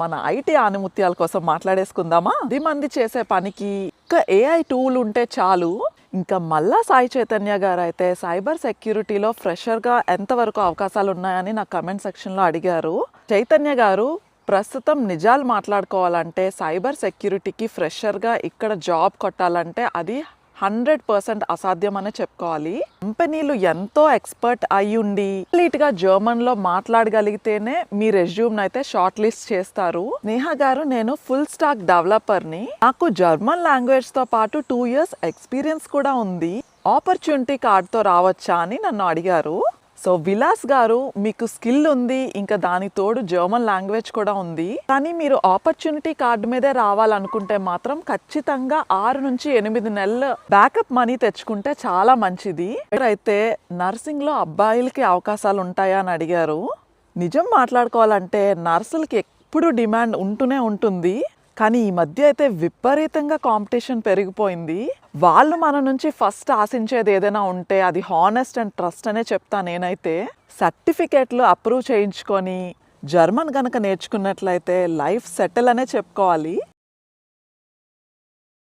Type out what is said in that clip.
మన ఐటీ ఆనిముత్యాల కోసం మాట్లాడేసుకుందామా? 10 మంది చేసే పనికి ఒక ఏఐ టూల్ ఉంటే చాలు. ఇంకా మళ్ళా సాయి చైతన్య గారు అయితే సైబర్ సెక్యూరిటీలో ఫ్రెషర్గా ఎంతవరకు అవకాశాలు ఉన్నాయని నా కమెంట్ సెక్షన్లో అడిగారు. చైతన్య గారు ప్రస్తుతం నిజాలు మాట్లాడుకోవాలంటే సైబర్ సెక్యూరిటీకి ఫ్రెషర్గా ఇక్కడ జాబ్ కొట్టాలంటే అది 100% అసాధ్యం అనే చెప్పుకోవాలి. కంపెనీలు ఎంతో ఎక్స్పర్ట్ అయ్యుండి కంప్లీట్గా జర్మన్లో మాట్లాడగలిగితేనే మీ రెజ్యూమ్ అయితే షార్ట్ లిస్ట్ చేస్తారు. నేహా గారు, నేను ఫుల్ స్టాక్ డెవలపర్ని. నాకు జర్మన్ లాంగ్వేజ్తో పాటు 2 years ఎక్స్పీరియన్స్ కూడా ఉంది. ఆపర్చునిటీ కార్డ్తో రావచ్చా అని నన్ను అడిగారు. సో విలాస్ గారు, మీకు స్కిల్ ఉంది, ఇంకా దాని తోడు జర్మన్ లాంగ్వేజ్ కూడా ఉంది. కానీ మీరు ఆపర్చునిటీ కార్డు మీదే రావాలనుకుంటే మాత్రం ఖచ్చితంగా 6 నుంచి 8 నెలలు బ్యాకప్ మనీ తెచ్చుకుంటే చాలా మంచిది. అయితే నర్సింగ్లో అబ్బాయిలకి అవకాశాలు ఉంటాయా అని అడిగారు. నిజం మాట్లాడుకోవాలంటే నర్సులకి ఎప్పుడు డిమాండ్ ఉంటూనే ఉంటుంది. కానీ ఈ మధ్య అయితే విపరీతంగా కాంపిటీషన్ పెరిగిపోయింది. వాళ్ళు మన నుంచి ఫస్ట్ ఆశించేది ఏదైనా ఉంటే అది హానెస్ట్ అండ్ ట్రస్ట్ అనే చెప్తా నేనైతే. సర్టిఫికేట్లు అప్రూవ్ చేయించుకొని జర్మన్ కనుక నేర్చుకున్నట్లయితే లైఫ్ సెటిల్ అనే చెప్పుకోవాలి.